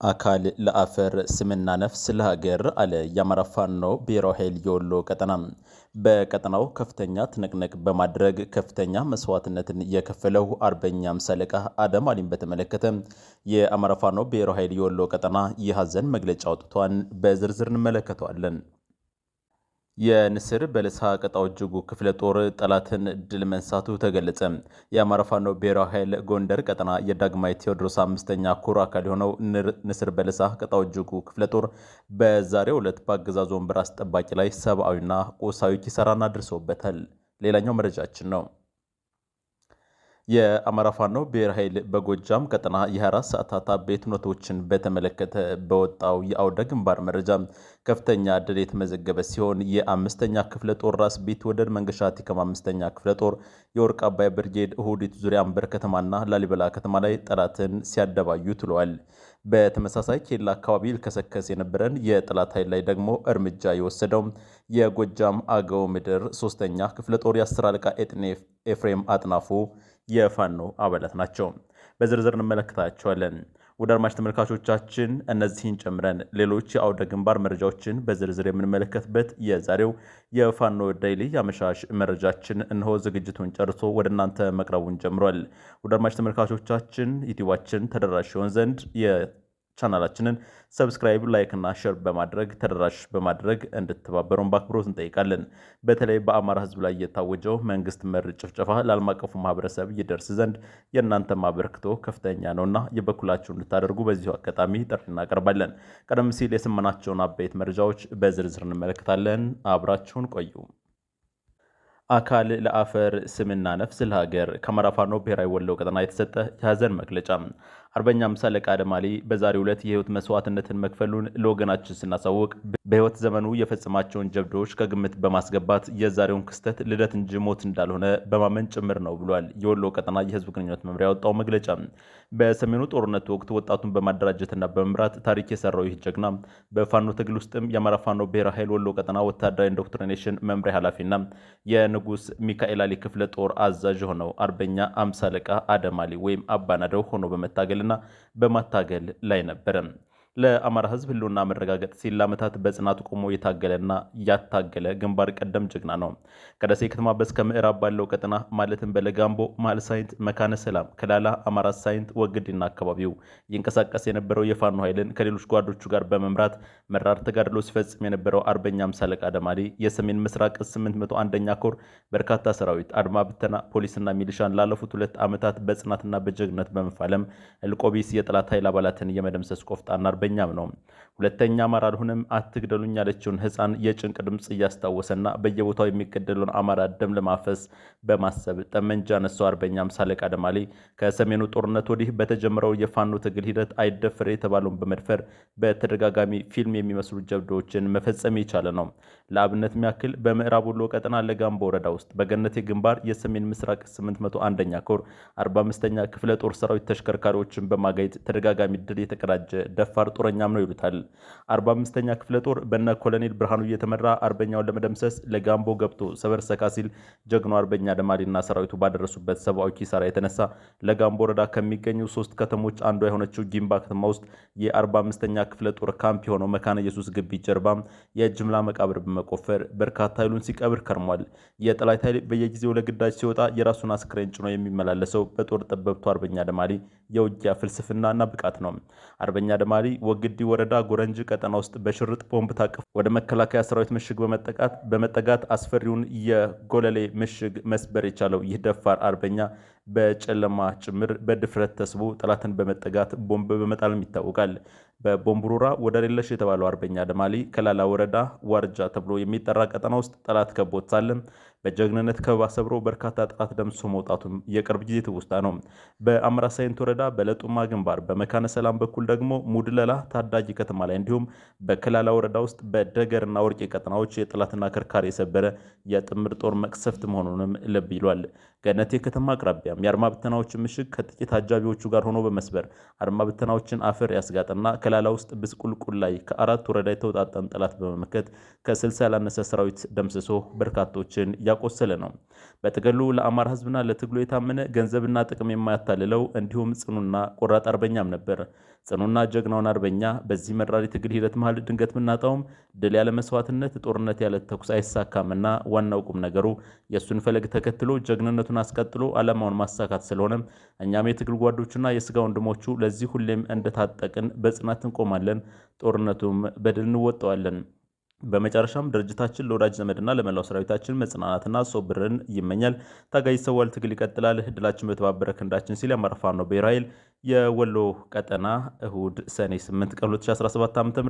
አካል ለአፈር ስምና ነፍስ ለሀገር አለ የአማራ ፋኖ ብሔራዊ ኃይል የወሎ ቀጠና። በቀጠናው ከፍተኛ ትንቅንቅ በማድረግ ከፍተኛ መስዋዕትነትን የከፈለው አርበኛ ሃምሳ አለቃ አደም አሊን በተመለከተ የአማራ ፋኖ ብሔራዊ ኃይል የወሎ ቀጠና የሀዘን መግለጫ አውጥቷል። በዝርዝር እንመለከተዋለን። የንስር በለሳ ቀጣው እጅጉ ክፍለ ጦር ጠላትን ድል መንሳቱ ተገለጸ። የአማራ ፋኖ ብሔራዊ ኃይል ጎንደር ቀጠና የዳግማዊ ቴዎድሮስ አምስተኛ ኮር አካል የሆነው ንስር በለሳ ቀጣው እጅጉ ክፍለ ጦር በዛሬው ዕለት በአገዛዙ ወንበር አስጠባቂ ላይ ሰብአዊና ቁሳዊ ኪሳራን አድርሶበታል። ሌላኛው መረጃችን ነው። የአማራ ፋኖ ብሔራዊ ኃይል በጎጃም ቀጠና የ24 ሰዓታት አበይት ሁነቶችን በተመለከተ በወጣው የአውደ ግንባር መረጃ ከፍተኛ ድል የተመዘገበ ሲሆን የአምስተኛ ክፍለ ጦር ራስ ቢትወደድ መንገሻ ቲከም አምስተኛ ክፍለ ጦር የወርቅ አባይ ብርጌድ እሁዲት ዙሪያ አንበር ከተማና ላሊበላ ከተማ ላይ ጠላትን ሲያደባዩ ትለዋል። በተመሳሳይ ኬላ አካባቢ ልከሰከስ የነበረን የጠላት ኃይል ላይ ደግሞ እርምጃ የወሰደው የጎጃም አገው ምድር ሶስተኛ ክፍለ ጦር የ10 አለቃ ኤፍሬም አጥናፉ የፋኖ አባላት ናቸው። በዝርዝር እንመለከታቸዋለን። ወደ አድማጭ ተመልካቾቻችን እነዚህን ጨምረን ሌሎች የአውደ ግንባር መረጃዎችን በዝርዝር የምንመለከትበት የዛሬው የፋኖ ዴይሊ የአመሻሽ መረጃችን እነሆ ዝግጅቱን ጨርሶ ወደ እናንተ መቅረቡን ጀምሯል። ወደ አድማጭ ተመልካቾቻችን ዩቲዩባችን ተደራሽ ይሆን ዘንድ ቻናላችንን ሰብስክራይብ፣ ላይክ እና ሼር በማድረግ ተደራሽ በማድረግ እንድትተባበሩን በአክብሮት እንጠይቃለን። በተለይ በአማራ ሕዝብ ላይ የታወጀው መንግስት መር ጭፍጨፋ ለዓለም አቀፉ ማህበረሰብ ይደርስ ዘንድ የእናንተ ማበረክቶ ከፍተኛ ነውና የበኩላችሁ እንድታደርጉ በዚሁ አጋጣሚ ጥሪ እናቀርባለን። ቀደም ሲል የሰማናቸውን አበይት መረጃዎች በዝርዝር እንመለከታለን። አብራችሁን ቆዩ። አካል ለአፈር ስምና ነፍስ ለሀገር ከአማራ ፋኖ ብሔራዊ ወሎ ቀጠና የተሰጠ የሀዘን መግለጫ። አርበኛ ሃምሳ አለቃ አደም አሊ በዛሬው ዕለት የህይወት መስዋዕትነትን መክፈሉን ለወገናችን ስናሳውቅ በህይወት ዘመኑ የፈጸማቸውን ጀብዶዎች ከግምት በማስገባት የዛሬውን ክስተት ልደት እንጂ ሞት እንዳልሆነ በማመን ጭምር ነው ብሏል። የወሎ ቀጠና የህዝብ ግንኙነት መምሪያ ያወጣው መግለጫ በሰሜኑ ጦርነት ወቅት ወጣቱን በማደራጀትና በመምራት ታሪክ የሰራው ይህ ጀግና በፋኖ ትግል ውስጥም የአማራ ፋኖ ብሔራዊ ኃይል ወሎ ቀጠና ወታደራዊ ኢንዶክትሪኔሽን መምሪያ ኃላፊና የንጉስ ሚካኤል አሊ ክፍለ ጦር አዛዥ ሆነው አርበኛ ሃምሳ አለቃ አደም አሊ ወይም አባናደው ሆኖ በመታገልና በማታገል ላይ ነበረ። ለአማራ ህዝብ ህልውና መረጋገጥ ሲል ዓመታት በጽናት ቆሞ የታገለና ያታገለ ግንባር ቀደም ጀግና ነው። ከደሴ ከተማ በስከ ምዕራብ ባለው ቀጠና ማለትም በለጋምቦ፣ መሃል ሳይንት፣ መካነ ሰላም፣ ከላላ፣ አማራ ሳይንት፣ ወግዲና አካባቢው ይንቀሳቀስ የነበረው የፋኖ ኃይልን ከሌሎች ጓዶቹ ጋር በመምራት መራር ተጋድሎ ሲፈጽም የነበረው አርበኛ ሃምሳ አለቃ አደም አሊ የሰሜን ምስራቅ 801ኛ ኮር በርካታ ሰራዊት፣ አድማ ብተና፣ ፖሊስና ሚሊሻን ላለፉት 2 ዓመታት በጽናትና በጀግነት በመፋለም እልቆቢስ የጠላት ኃይል አባላትን የመደምሰስ ቆፍጣና አርበኛም ነው። ሁለተኛ አማራ አልሆንም አትግደሉኝ ያለችውን ህፃን የጭንቅ ድምፅ እያስታወሰና በየቦታው የሚገደለውን አማራ ደም ለማፈስ በማሰብ ጠመንጃ ነሳው አርበኛ ሃምሳ አለቃ አደም አሊ ከሰሜኑ ጦርነት ወዲህ በተጀመረው የፋኖ ትግል ሂደት አይደፈር የተባለውን በመድፈር በተደጋጋሚ ፊልም የሚመስሉ ጀብዶዎችን መፈጸም የቻለ ነው። ለአብነት ያክል በምዕራብ ወሎ ቀጠና ለጋምቦ ወረዳ ውስጥ በገነቴ ግንባር የሰሜን ምስራቅ 801ኛ ኮር 45ኛ ክፍለ ጦር ሰራዊት ተሽከርካሪዎችን በማጋየት ተደጋጋሚ ድል የተቀዳጀ ደፋር ጦረኛም ነው ይሉታል። 45ኛ ክፍለ ጦር በነ ኮሎኔል ብርሃኑ እየተመራ አርበኛውን ለመደምሰስ ለጋምቦ ገብቶ ሰበር ሰካ ሲል ጀግኖ አርበኛ አደም አሊና ሰራዊቱ ባደረሱበት ሰብአዊ ኪሳራ የተነሳ ለጋምቦ ወረዳ ከሚገኙ 3 ከተሞች አንዷ የሆነችው ጊምባ ከተማ ውስጥ የ45ኛ ክፍለ ጦር ካምፕ የሆነው መካነ ኢየሱስ ግቢ ጀርባ የጅምላ መቃብር በመቆፈር በርካታ ኃይሉን ሲቀብር ከርሟል። የጠላት ኃይል በየጊዜው ለግዳጅ ሲወጣ የራሱን አስክሬን ጭኖ የሚመላለሰው በጦር ጠበብቱ አርበኛ አደም አሊ የውጊያ ፍልስፍናና ብቃት ነው። አርበኛ አደም አሊ ወግዲ ወረዳ ጎረንጅ ቀጠና ውስጥ በሽርጥ ቦምብ ታቅፎ ወደ መከላከያ ሰራዊት ምሽግ በመጠጋት አስፈሪውን የጎለሌ ምሽግ መስበር የቻለው ይህ ደፋር አርበኛ በጨለማ ጭምር በድፍረት ተስቦ ጠላትን በመጠጋት ቦምብ በመጣልም ይታወቃል። በቦምቡሩራ ወደ ሌለሽ የተባለው አርበኛ አደም አሊ ከላላ ወረዳ ዋርጃ ተብሎ የሚጠራ ቀጠና ውስጥ ጠላት ከቦት ሳለም በጀግንነት ከበባ ሰብሮ በርካታ ጠላት ደምሶ መውጣቱም የቅርብ ጊዜ ትውስታ ነው። በአማራ ሳይንት ወረዳ በለጡማ ግንባር በመካነ ሰላም በኩል ደግሞ ሙድለላ ታዳጊ ከተማ ላይ እንዲሁም በከላላ ወረዳ ውስጥ በደገርና ወርቄ ቀጠናዎች የጠላትና ከርካሪ የሰበረ የጥምር ጦር መቅሰፍት መሆኑንም ልብ ይሏል። ገነቴ ከተማ አቅራቢያም የአድማ ብተናዎችን ምሽግ ከጥቂት አጃቢዎቹ ጋር ሆኖ በመስበር አድማ ብተናዎችን አፈር ያስጋጠና ከላላ ውስጥ ብስቁልቁል ላይ ከ4 ወረዳ የተውጣጣን ጠላት በመመከት ከ60 ያላነሰ ሰራዊት ደምስሶ በርካቶችን ያቆሰለ ነው። በጥቅሉ ለአማራ ህዝብና ለትግሉ የታመነ ገንዘብና ጥቅም የማያታልለው እንዲሁም ጽኑና ቆራጥ አርበኛም ነበር። ጽኑና ጀግናውን አርበኛ በዚህ መራር ትግል ሂደት መሃል ድንገት ምናጣውም ድል ያለ መስዋዕትነት፣ ጦርነት ያለ ተኩስ አይሳካምና ዋናው ቁም ነገሩ የእሱን ፈለግ ተከትሎ ጀግንነቱን አስቀጥሎ ዓላማውን ማሳካት ስለሆነ እኛም የትግል ጓዶቹና የስጋ ወንድሞቹ ለዚህ ሁሌም እንደታጠቅን በጽናት እንቆማለን፣ ጦርነቱም በድል እንወጣዋለን። በመጨረሻም ድርጅታችን ለወዳጅ ዘመድና ለመላው ሰራዊታችን መጽናናትና ሶብርን ይመኛል። ታጋይ ይሰዋል፣ ትግል ይቀጥላል፣ ድላችን በተባበረ ክንዳችን ሲል የአማራ ፋኖ ብሔራዊ ኃይል የወሎ ቀጠና እሁድ ሰኔ 8 ቀን 2017 ዓ.ም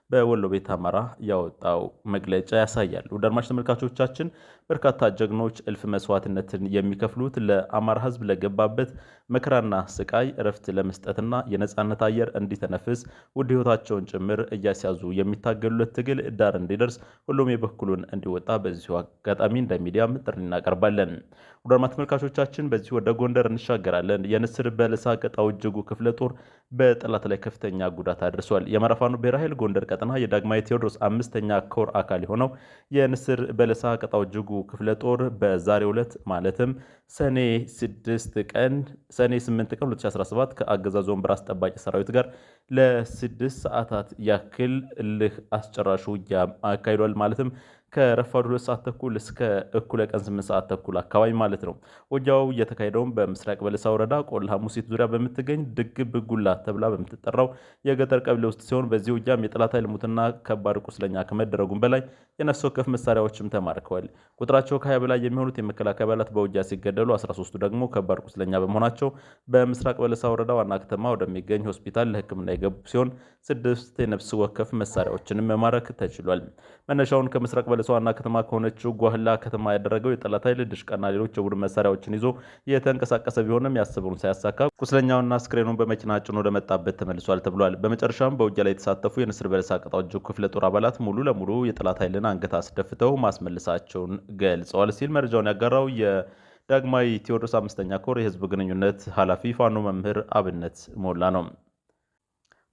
በወሎ ቤት አማራ ያወጣው መግለጫ ያሳያል። ውድ አድማጭ ተመልካቾቻችን በርካታ ጀግኖች እልፍ መስዋዕትነትን የሚከፍሉት ለአማራ ሕዝብ ለገባበት መከራና ስቃይ እረፍት ለመስጠትና የነጻነት አየር እንዲተነፍስ ውድ ሕይወታቸውን ጭምር እያስያዙ የሚታገሉለት ትግል ዳር እንዲደርስ ሁሉም የበኩሉን እንዲወጣ በዚሁ አጋጣሚ እንደ ሚዲያም ጥሪ እናቀርባለን። ውድ አድማጭ ተመልካቾቻችን በዚህ ወደ ጎንደር እንሻገራለን። የንስር በለሳ ቀጣው እጅጉ ክፍለ ጦር በጠላት ላይ ከፍተኛ ጉዳት አድርሷል። የአማራ ፋኖ ብሔራዊ ኃይል ጎንደር ቀጠና የዳግማዊ ቴዎድሮስ 5ኛ ኮር አካል የሆነው የንስር በለሳ ቀጣው እጅጉ ክፍለ ጦር በዛሬው ዕለት ማለትም ሰኔ 8 ቀን 2017 ከአገዛዙ ወንበር አስጠባቂ ሰራዊት ጋር ለ6 ሰዓታት ያክል እልህ አስጨራሽ ውጊያ አካሂዷል። ማለትም ከረፋዱ 2 ሰዓት ተኩል እስከ እኩለ ቀን 8 ሰዓት ተኩል አካባቢ ማለት ነው። ውጊያው እየተካሄደውም በምስራቅ በለሳ ወረዳ ቆላ ሙሲት ዙሪያ በምትገኝ ድግብ ጉላ ተብላ በምትጠራው የገጠር ቀበሌ ውስጥ ሲሆን በዚህ ውጊያም የጠላት ኃይል ሙትና ከባድ ቁስለኛ ከመደረጉም በላይ የነፍስ ወከፍ መሳሪያዎችም ተማርከዋል። ቁጥራቸው ከ20 በላይ የሚሆኑት የመከላከያ አባላት በውጊያ ሲገደሉ 13ቱ ደግሞ ከባድ ቁስለኛ በመሆናቸው በምስራቅ በለሳ ወረዳ ዋና ከተማ ወደሚገኝ ሆስፒታል ለሕክምና የገቡ ሲሆን 6 የነፍስ ወከፍ መሳሪያዎችንም መማረክ ተችሏል። መነሻውን ከምስራቅ በለሳ ዋና ከተማ ከሆነችው ጓህላ ከተማ ያደረገው የጠላት ኃይል ድሽቃና ሌሎች የቡድን መሳሪያዎችን ይዞ የተንቀሳቀሰ ቢሆንም ያሰበውን ሳያሳካ ቁስለኛውና አስክሬኑን በመኪና ጭኖ ወደመጣበት ተመልሷል ተብሏል። በመጨረሻም በውጊያ ላይ የተሳተፉ የንስር በለሳ ቀጣው እጅጉ ክፍለ ጦር አባላት ሙሉ ለሙሉ የጠላት ኃይልን አንገት አስደፍተው ማስመልሳቸውን ገልጸዋል ሲል መረጃውን ያጋራው የዳግማዊ ቴዎድሮስ 5ኛ ኮር የህዝብ ግንኙነት ኃላፊ ፋኖ መምህር አብነት ሞላ ነው።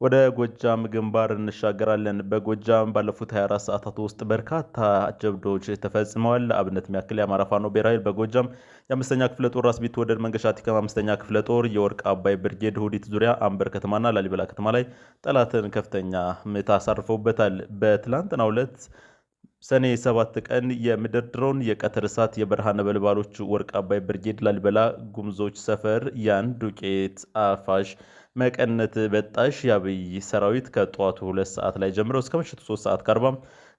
ወደ ጎጃም ግንባር እንሻገራለን። በጎጃም ባለፉት 24 ሰዓታት ውስጥ በርካታ ጀብዶች ተፈጽመዋል። ለአብነት ያክል የአማራ ፋኖ ብሔራዊ በጎጃም የ5ኛ ክፍለ ጦር ራስ ቢትወደድ መንገሻ ቲከም 5ኛ ክፍለ ጦር የወርቅ አባይ ብርጌድ ሁዲት ዙሪያ አንበር ከተማና ላሊበላ ከተማ ላይ ጠላትን ከፍተኛ ምት አሳርፈውበታል። በትላንትናው ዕለት ሰኔ 7 ቀን የምድር ድሮን የቀትር እሳት የበረሃ ነበልባሎች ወርቅ አባይ ብርጌድ ላሊበላ ጉምዞች ሰፈር ያን ዱቄት አፋሽ መቀነት በጣሽ የአብይ ሰራዊት ከጠዋቱ 2 ሰዓት ላይ ጀምሮ እስከ ምሽቱ 3 ሰዓት ከ40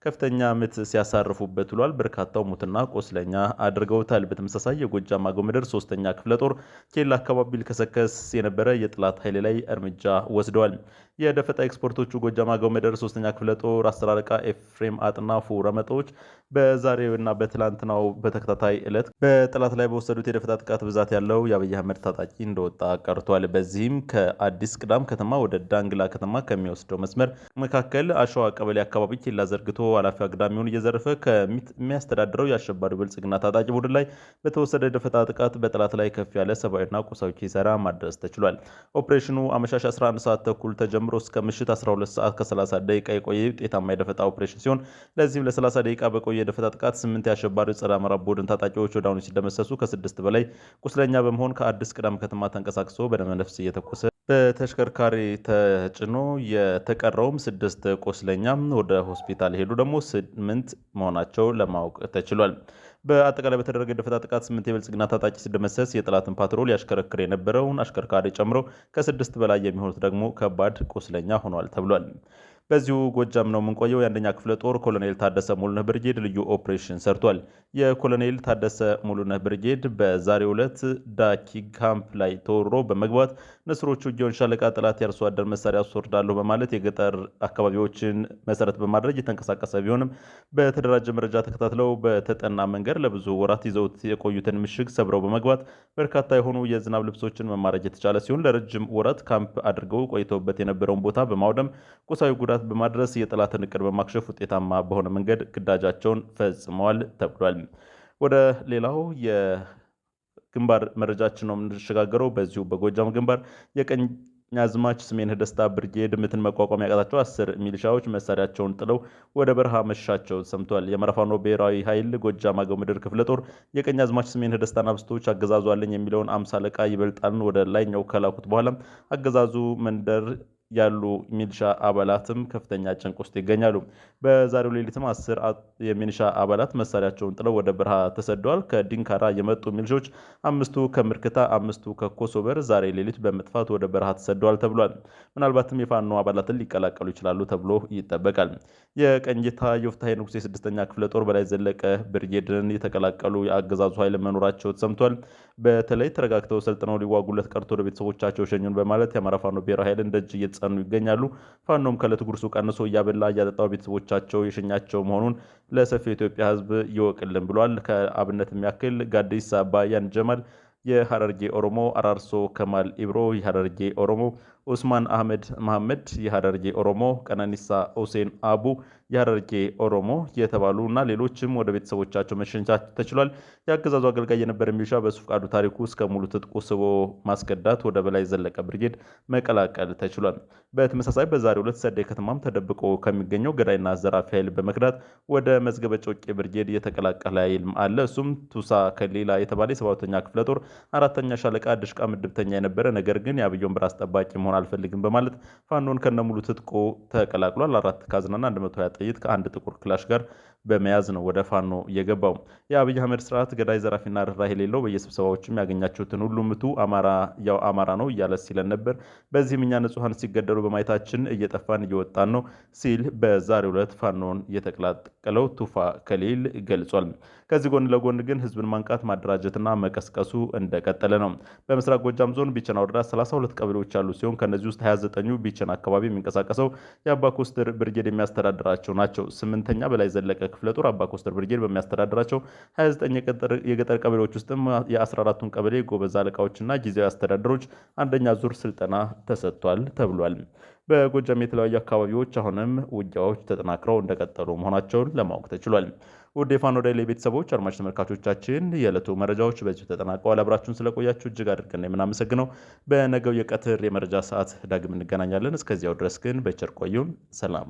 ከፍተኛ ምት ሲያሳርፉበት ውሏል። በርካታው ሙትና ቆስለኛ አድርገውታል። በተመሳሳይ የጎጃም አገው ምድር 3ኛ ክፍለ ጦር ኬላ አካባቢ ሊከሰከስ የነበረ የጠላት ኃይል ላይ እርምጃ ወስደዋል። የደፈጣ ኤክስፖርቶቹ ጎጃም አገው ምድር 3ኛ ክፍለ ጦር 10 አለቃ ኤፍሬም አጥናፉ ረመጦች በዛሬውና በትላንትናው በተከታታይ ዕለት በጠላት ላይ በወሰዱት የደፈጣ ጥቃት ብዛት ያለው የአብይ አህመድ ታጣቂ እንደወጣ ቀርቷል። በዚህም ከአዲስ ቅዳም ከተማ ወደ ዳንግላ ከተማ ከሚወስደው መስመር መካከል አሸዋ ቀበሌ አካባቢ ኬላ ዘርግቶ ኃላፊ አግዳሚውን እየዘረፈ ከሚያስተዳድረው የአሸባሪው ብልጽግና ታጣቂ ቡድን ላይ በተወሰደ ደፈጣ ጥቃት በጠላት ላይ ከፍ ያለ ሰብአዊና ቁሳዊ ኪሳራ ማድረስ ተችሏል። ኦፕሬሽኑ አመሻሽ 11 ሰዓት ተኩል ተጀምሮ እስከ ምሽት 12 ሰዓት ከ30 ደቂቃ የቆየ ውጤታማ የደፈጣ ኦፕሬሽን ሲሆን ለዚህም ለ30 ደቂቃ በቆየ የደፈጣ ጥቃት 8 የአሸባሪው ጸረ አማራ ቡድን ታጣቂዎች ወዲያውኑ ሲደመሰሱ ከ6 በላይ ቁስለኛ በመሆን ከአዲስ ቅዳም ከተማ ተንቀሳቅሶ በደመነፍስ እየተኮሰ በተሽከርካሪ ተጭኖ የተቀረውም 6 ቆስለኛ ወደ ሆስፒታል ሄዱ ደግሞ 8 መሆናቸው ለማወቅ ተችሏል። በአጠቃላይ በተደረገ የደፈጣ ጥቃት 8 የብልጽግና ታጣቂ ሲደመሰስ የጠላትን ፓትሮል ያሽከረክር የነበረውን አሽከርካሪ ጨምሮ ከ6 በላይ የሚሆኑት ደግሞ ከባድ ቆስለኛ ሆኗል ተብሏል። በዚሁ ጎጃም ነው የምንቆየው። የአንደኛ ክፍለ ጦር ኮሎኔል ታደሰ ሙሉነህ ብርጌድ ልዩ ኦፕሬሽን ሰርቷል። የኮሎኔል ታደሰ ሙሉነህ ብርጌድ በዛሬው ዕለት ዳኪ ካምፕ ላይ ተወርሮ በመግባት ንስሮቹ ጊዮን ሻለቃ ጠላት የአርሶ አደር መሳሪያ አስወርዳለሁ በማለት የገጠር አካባቢዎችን መሰረት በማድረግ የተንቀሳቀሰ ቢሆንም በተደራጀ መረጃ ተከታትለው በተጠና መንገድ ለብዙ ወራት ይዘውት የቆዩትን ምሽግ ሰብረው በመግባት በርካታ የሆኑ የዝናብ ልብሶችን መማረክ የተቻለ ሲሆን ለረጅም ወራት ካምፕ አድርገው ቆይተውበት የነበረውን ቦታ በማውደም ቁሳዊ ጉዳት በማድረስ የጠላትን እቅድ በማክሸፍ ውጤታማ በሆነ መንገድ ግዳጃቸውን ፈጽመዋል ተብሏል። ወደ ሌላው የግንባር መረጃችን ነው የምንሸጋገረው። በዚሁ በጎጃም ግንባር የቀኛዝማች ስሜነህ ደስታ ብርጌድ ምትን መቋቋም ያቃታቸው 10 ሚሊሻዎች መሳሪያቸውን ጥለው ወደ በረሃ መሻቸው ሰምቷል። የአማራ ፋኖ ብሔራዊ ኃይል ጎጃም አገው ምድር ክፍለ ጦር የቀኛዝማች ስሜነህ ደስታ ናብስቶች አገዛዙ አለኝ የሚለውን 50 አለቃ ይበልጣልን ወደ ላይኛው ከላኩት በኋላ አገዛዙ መንደር ያሉ ሚሊሻ አባላትም ከፍተኛ ጭንቅ ውስጥ ይገኛሉ። በዛሬው ሌሊትም 10 የሚሊሻ አባላት መሳሪያቸውን ጥለው ወደ በረሃ ተሰደዋል። ከዲንካራ የመጡ ሚሊሾች 5ቱ ከምርክታ 5ቱ ከኮሶበር ዛሬ ሌሊት በመጥፋት ወደ በረሃ ተሰደዋል ተብሏል። ምናልባትም የፋኖ አባላትን ሊቀላቀሉ ይችላሉ ተብሎ ይጠበቃል። የቀኝጌታ ዮፍታሔ ንጉሴ 6ኛ ክፍለ ጦር በላይ ዘለቀ ብርጌድን የተቀላቀሉ የአገዛዙ ኃይል መኖራቸው ተሰምቷል። በተለይ ተረጋግተው ሰልጥነው ሊዋጉለት ቀርቶ ወደ ቤተሰቦቻቸው ሸኙን በማለት የአማራ ፋኖ ብሔራዊ ኃይልን ደጅ እየተጸኑ ይገኛሉ። ፋኖም ከዕለት ጉርሱ ቀንሶ እያበላ እያጠጣው ቤተሰቦቻቸው የሸኛቸው መሆኑን ለሰፊው የኢትዮጵያ ሕዝብ ይወቅልን ብሏል። ከአብነት የሚያክል ጋዲሳ ባያን ጀማል የሐረርጌ ኦሮሞ፣ አራርሶ ከማል ኢብሮ የሐረርጌ ኦሮሞ፣ ኡስማን አህመድ መሐመድ የሐረርጌ ኦሮሞ፣ ቀነኒሳ ሁሴን አቡ የሐረርጌ ኦሮሞ የተባሉ እና ሌሎችም ወደ ቤተሰቦቻቸው መሸኘት ተችሏል። የአገዛዙ አገልጋይ የነበረ ሚሊሻ በሱ ፍቃዱ ታሪኩ እስከ ሙሉ ትጥቁ ስቦ ማስከዳት ወደ በላይ ዘለቀ ብርጌድ መቀላቀል ተችሏል። በተመሳሳይ በዛሬው ዕለት ሰዴ ከተማም ተደብቆ ከሚገኘው ገዳይና ዘራፊ ኃይል በመክዳት ወደ መዝገበ ጮቄ ብርጌድ የተቀላቀለ ኃይል አለ። እሱም ቱሳ ከሌላ የተባለ የ7ኛ ክፍለ ጦር 4ኛ ሻለቃ ድሽቃ ምድብተኛ የነበረ ነገር ግን የአብዮን ብር አስጠባቂ መሆን አልፈልግም በማለት ፋኖን ከነሙሉ ትጥቁ ተቀላቅሏል። 4 ካዝናና 120 ጥይት ከአንድ ጥቁር ክላሽ ጋር በመያዝ ነው ወደ ፋኖ የገባው። የአብይ አህመድ ስርዓት ገዳይ ዘራፊና ርህራሄ የሌለው በየስብሰባዎችም ያገኛችሁትን ሁሉ ምቱ፣ አማራ ያው አማራ ነው እያለ ሲለን ነበር። በዚህም እኛ ንጹሐን ሲገደሉ በማየታችን እየጠፋን እየወጣን ነው ሲል በዛሬው ዕለት ፋኖን የተቀላቀለው ቱፋ ከሊል ገልጿል። ከዚህ ጎን ለጎን ግን ህዝብን ማንቃት ማደራጀትና መቀስቀሱ እንደቀጠለ ነው። በምስራቅ ጎጃም ዞን ቢቸና ወረዳ 32 ቀበሌዎች ያሉ ሲሆን ከነዚህ ውስጥ 29ኙ ቢቸና አካባቢ የሚንቀሳቀሰው የአባ ኮስተር ብርጌድ የሚያስተዳድራቸው ናቸው። 8ኛ በላይ ዘለቀ ክፍለ ጦር አባ ኮስተር ብርጌድ በሚያስተዳድራቸው 29 የገጠር ቀበሌዎች ውስጥም የ14ቱን ቀበሌ ጎበዝ አለቃዎችና ጊዜያዊ አስተዳደሮች አንደኛ ዙር ስልጠና ተሰጥቷል ተብሏል። በጎጃም የተለያዩ አካባቢዎች አሁንም ውጊያዎች ተጠናክረው እንደቀጠሉ መሆናቸውን ለማወቅ ተችሏል። ውድ የፋኖ ዳይሊ ቤተሰቦች አድማጭ ተመልካቾቻችን የዕለቱ መረጃዎች በዚሁ ተጠናቀዋል። አብራችሁን ስለቆያችሁ እጅግ አድርገን የምናመሰግነው። በነገው የቀትር የመረጃ ሰዓት ዳግም እንገናኛለን። እስከዚያው ድረስ ግን በቸር ቆዩን። ሰላም